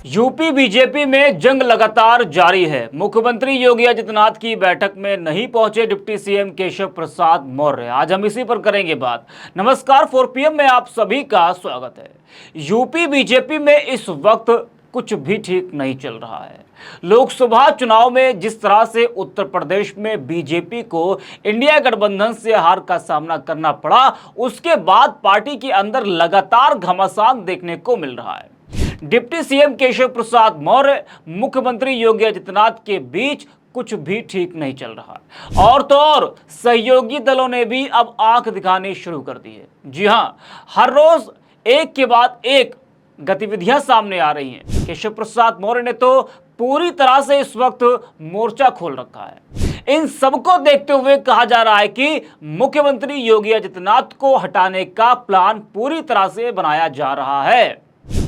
UP BJP में जंग लगातार जारी है। मुख्यमंत्री योगी आदित्यनाथ की बैठक में नहीं पहुंचे डिप्टी सीएम केशव प्रसाद मौर्य। आज हम इसी पर करेंगे बात। नमस्कार, 4 PM में आप सभी का स्वागत है। यूपी बीजेपी में इस वक्त कुछ भी ठीक नहीं चल रहा है। लोकसभा चुनाव में जिस तरह से उत्तर प्रदेश में बीजेपी को इंडिया गठबंधन से हार का सामना करना पड़ा, उसके बाद पार्टी के अंदर लगातार घमासान देखने को मिल रहा है। डिप्टी सीएम केशव प्रसाद मौर्य, मुख्यमंत्री योगी आदित्यनाथ के बीच कुछ भी ठीक नहीं चल रहा। और तो और सहयोगी दलों ने भी अब आंख दिखानी शुरू कर दी है। जी हां, हर रोज एक के बाद एक गतिविधियां सामने आ रही हैं। केशव प्रसाद मौर्य ने तो पूरी तरह से इस वक्त मोर्चा खोल रखा है। इन सबको देखते हुए कहा जा रहा है कि मुख्यमंत्री योगी आदित्यनाथ को हटाने का प्लान पूरी तरह से बनाया जा रहा है।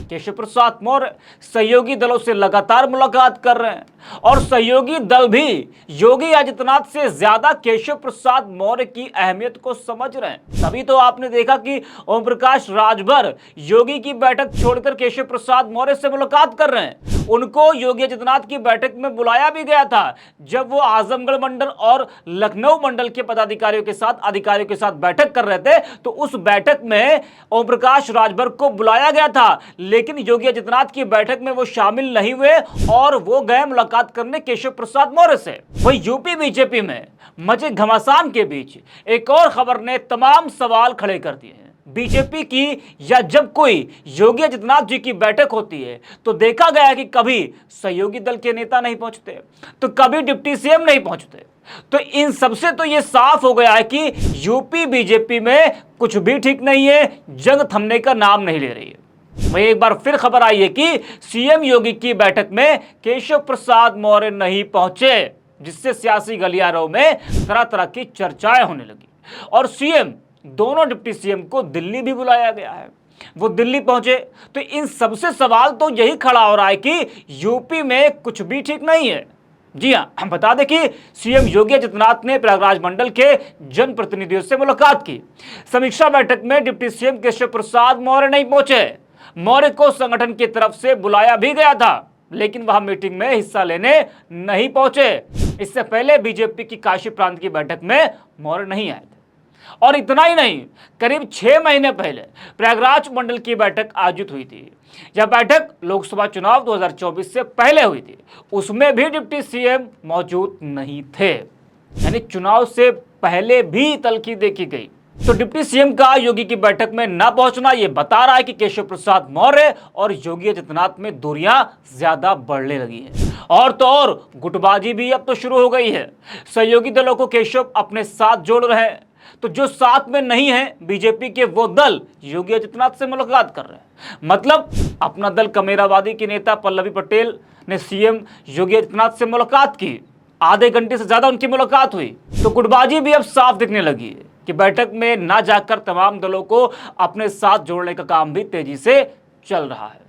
केशव प्रसाद मौर्य सहयोगी दलों से लगातार मुलाकात कर रहे हैं और सहयोगी दल भी योगी आदित्यनाथ से ज्यादा केशव प्रसाद मौर्य की अहमियत को समझ रहे हैं। तभी तो आपने देखा कि ओम प्रकाश राजभर योगी की बैठक छोड़कर केशव प्रसाद मौर्य से मुलाकात कर रहे हैं। उनको योगी आदित्यनाथ की बैठक में बुलाया भी गया था। जब वो आजमगढ़ मंडल और लखनऊ मंडल के पदाधिकारियों के साथ अधिकारियों के साथ बैठक कर रहे थे, तो उस बैठक में ओम प्रकाश राजभर को बुलाया गया था, लेकिन योगी आदित्यनाथ की बैठक में वो शामिल नहीं हुए और वो गए मुलाकात करने केशव प्रसाद मौर्य से। वही यूपी बीजेपी में मचे घमासान के बीच एक और खबर ने तमाम सवाल खड़े कर दिए हैं। बीजेपी की या जब कोई योगी आदित्यनाथ जी की बैठक होती है तो देखा गया है कि कभी सहयोगी दल के नेता नहीं पहुंचते, तो कभी डिप्टी सीएम नहीं पहुंचते। तो इन सबसे तो यह साफ हो गया है कि यूपी बीजेपी में कुछ भी ठीक नहीं है, जंग थमने का नाम नहीं ले रही है। वही एक बार फिर खबर आई है कि सीएम योगी की बैठक में केशव प्रसाद मौर्य नहीं पहुंचे, जिससे सियासी गलियारों में तरह तरह की चर्चाएं होने लगी। और सीएम, दोनों डिप्टी सीएम को दिल्ली भी बुलाया गया है। वो दिल्ली पहुंचे तो इन सबसे सवाल तो यही खड़ा हो रहा है कि यूपी में कुछ भी ठीक नहीं है। जी हां, हम बता दें कि सीएम योगी आदित्यनाथ ने प्रयागराज मंडल के जनप्रतिनिधियों से मुलाकात की। समीक्षा बैठक में डिप्टी सीएम केशव प्रसाद मौर्य नहीं पहुंचे। मौर्य को संगठन की तरफ से बुलाया भी गया था, लेकिन वह मीटिंग में हिस्सा लेने नहीं पहुंचे। इससे पहले बीजेपी की काशी प्रांत की बैठक में मौर्य नहीं आए थे। और इतना ही नहीं, करीब 6 महीने पहले प्रयागराज मंडल की बैठक आयोजित हुई थी। यह बैठक लोकसभा चुनाव 2024 से पहले हुई थी। उसमें भी डिप्टी सीएम मौजूद नहीं थे, यानी चुनाव से पहले भी तल्खी देखी गई। तो डिप्टी सीएम का योगी की बैठक में न पहुंचना यह बता रहा है कि केशव प्रसाद मौर्य और योगी आदित्यनाथ में दूरियां ज्यादा बढ़ने लगी हैं। और तो और गुटबाजी भी अब तो शुरू हो गई है। सहयोगी दलों को केशव अपने साथ जोड़ रहे हैं, तो जो साथ में नहीं है बीजेपी के, वो दल योगी आदित्यनाथ से मुलाकात कर रहे हैं। मतलब अपना दल कमेरावादी की नेता पल्लवी पटेल ने सीएम योगी आदित्यनाथ से मुलाकात की। आधे घंटे से ज्यादा उनकी मुलाकात हुई। तो गुटबाजी भी अब साफ दिखने लगी है कि बैठक में ना जाकर तमाम दलों को अपने साथ जोड़ने का काम भी तेजी से चल रहा है।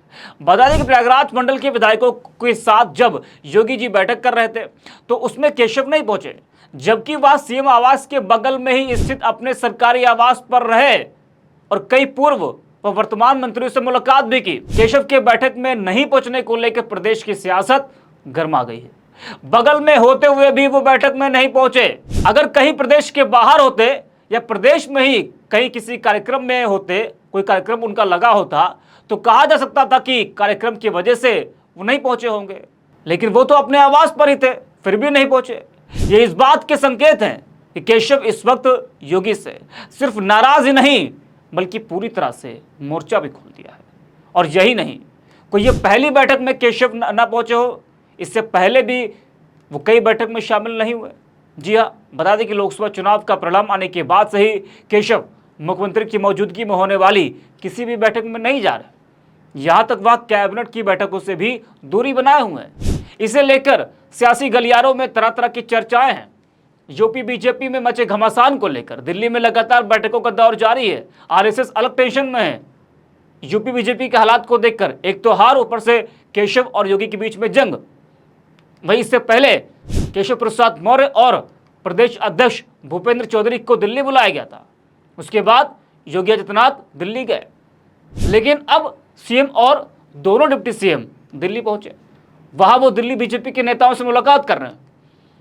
बता दें कि प्रयागराज मंडल के विधायकों के साथ जब योगी जी बैठक कर रहे थे तो उसमें केशव नहीं पहुंचे, जबकि वह सीएम आवास के बगल में ही स्थित अपने सरकारी आवास पर रहे और कई पूर्व व वर्तमान मंत्रियों से मुलाकात भी की। केशव के बैठक में नहीं पहुंचने को लेकर प्रदेश की सियासत गर्मा गई है। बगल में होते हुए भी वो बैठक में नहीं पहुंचे। अगर कहीं प्रदेश के बाहर होते या प्रदेश में ही कहीं किसी कार्यक्रम में होते, कोई कार्यक्रम उनका लगा होता, तो कहा जा सकता था कि कार्यक्रम की वजह से वो नहीं पहुंचे होंगे। लेकिन वो तो अपने आवास पर ही थे, फिर भी नहीं पहुंचे। ये इस बात के संकेत हैं कि केशव इस वक्त योगी से सिर्फ नाराज ही नहीं, बल्कि पूरी तरह से मोर्चा भी खोल दिया है। और यही नहीं, कोई ये पहली बैठक में केशव न पहुंचे हो, इससे पहले भी वो कई बैठक में शामिल नहीं हुए। जी हाँ, बता दें कि लोकसभा चुनाव का परिणाम आने के बाद से ही केशव मुख्यमंत्री की मौजूदगी में होने वाली किसी भी बैठक में नहीं जा रहे। यहां तक वह कैबिनेट की बैठकों से भी दूरी बनाए हुए हैं। इसे लेकर सियासी गलियारों में तरह तरह की चर्चाएं हैं। यूपी बीजेपी में मचे घमासान को लेकर दिल्ली में लगातार बैठकों का दौर जारी है। आरएसएस अलग टेंशन में है। यूपी बीजेपी के हालात को देखकर एक तो हार, ऊपर से केशव और योगी के बीच में जंग। वहीं इससे पहले केशव प्रसाद मौर्य और प्रदेश अध्यक्ष भूपेंद्र चौधरी को दिल्ली बुलाया गया था। उसके बाद योगी आदित्यनाथ दिल्ली गए, लेकिन अब सीएम और दोनों डिप्टी सीएम दिल्ली पहुंचे। वहां वो दिल्ली बीजेपी के नेताओं से मुलाकात कर रहे हैं।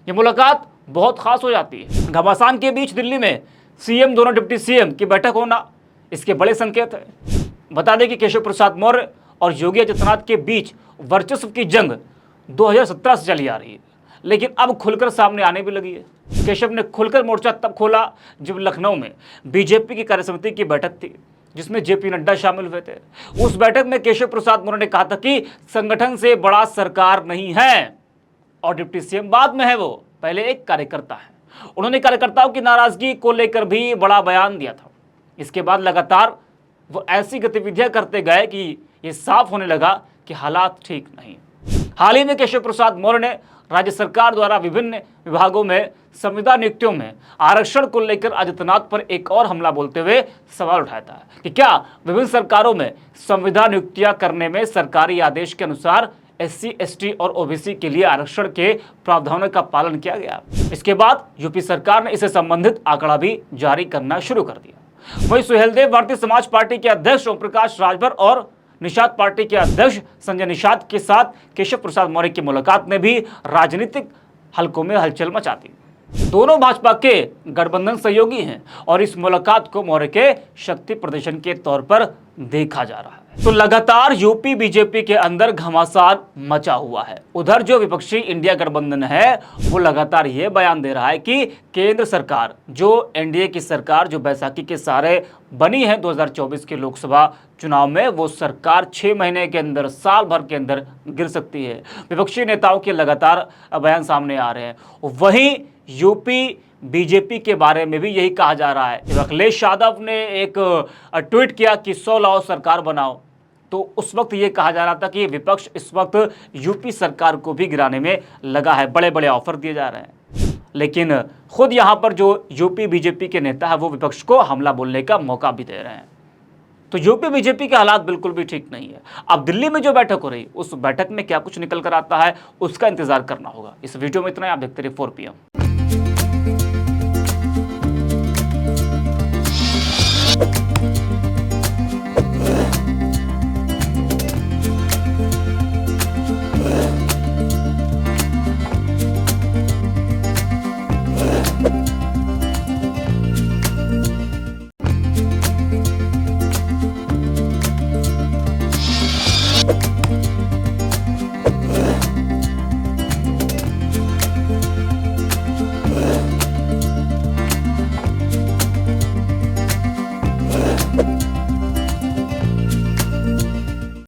ये मुलाकात बहुत खास हो जाती है। घमासान के बीच दिल्ली में सीएम, दोनों डिप्टी सीएम की बैठक होना इसके बड़े संकेत है। बता दें कि केशव प्रसाद मौर्य और योगी आदित्यनाथ के बीच वर्चस्व की जंग 2017 से चली आ रही है, लेकिन अब खुलकर सामने आने भी लगी है। केशव ने खुलकर मोर्चा तब खोला जब लखनऊ में बीजेपी की कार्यसमिति की बैठक थी, जिसमें जेपी नड्डा शामिल हुए थे। उस बैठक में केशव प्रसाद मौर्य ने कहा था कि संगठन से बड़ा सरकार नहीं है और डिप्टी सीएम बाद में है, वो पहले एक कार्यकर्ता है। उन्होंने कार्यकर्ताओं की नाराजगी को लेकर भी बड़ा बयान दिया था। इसके बाद लगातार वो ऐसी गतिविधियां करते गए कि ये साफ होने लगा कि हालात ठीक नहीं। हाल ही में केशव प्रसाद मौर्य ने राज्य सरकार द्वारा विभिन्न विभागों में संविदा नियुक्तियों में आरक्षण को लेकर आदित्यनाथ पर एक और हमला बोलते हुए सवाल उठाया था कि क्या विभिन्न सरकारों में संविदा नियुक्तियां करने में सरकारी आदेश के अनुसार SC, ST और OBC के लिए आरक्षण के प्रावधानों का पालन किया गया। इसके बाद यूपी सरकार ने इससे संबंधित आंकड़ा भी जारी करना शुरू कर दिया। वहीं सुहेलदेव भारतीय समाज पार्टी के अध्यक्ष ओम प्रकाश राजभर और निषाद पार्टी के अध्यक्ष संजय निषाद के साथ केशव प्रसाद मौर्य की मुलाकात ने भी राजनीतिक हलकों में हलचल मचा दी। दोनों भाजपा के गठबंधन सहयोगी हैं और इस मुलाकात को मौर्य के शक्ति प्रदर्शन के तौर पर देखा जा रहा है। तो लगातार यूपी बीजेपी के अंदर घमासान मचा हुआ है। उधर जो विपक्षी इंडिया गठबंधन है वो लगातार ये बयान दे रहा है कि केंद्र सरकार, जो एनडीए की सरकार जो बैसाखी के सहारे बनी है 2024 के लोकसभा चुनाव में, वो सरकार 6 महीने के अंदर, साल भर के अंदर गिर सकती है। विपक्षी नेताओं के लगातार बयान सामने आ रहे हैं। वहीं यूपी बीजेपी के बारे में भी यही कहा जा रहा है। अखिलेश यादव ने एक ट्वीट किया कि 100 लाओ सरकार बनाओ, तो उस वक्त ये कहा जा रहा था कि विपक्ष इस वक्त यूपी सरकार को भी गिराने में लगा है, बड़े बड़े ऑफर दिए जा रहे हैं। लेकिन खुद यहाँ पर जो यूपी बीजेपी के नेता है वो विपक्ष को हमला बोलने का मौका भी दे रहे हैं। तो यूपी बीजेपी के हालात बिल्कुल भी ठीक नहीं है। अब दिल्ली में जो बैठक हो रही, उस बैठक में क्या कुछ निकल कर आता है उसका इंतजार करना होगा। इस वीडियो में इतना ही। आप देखते रहिए 4PM।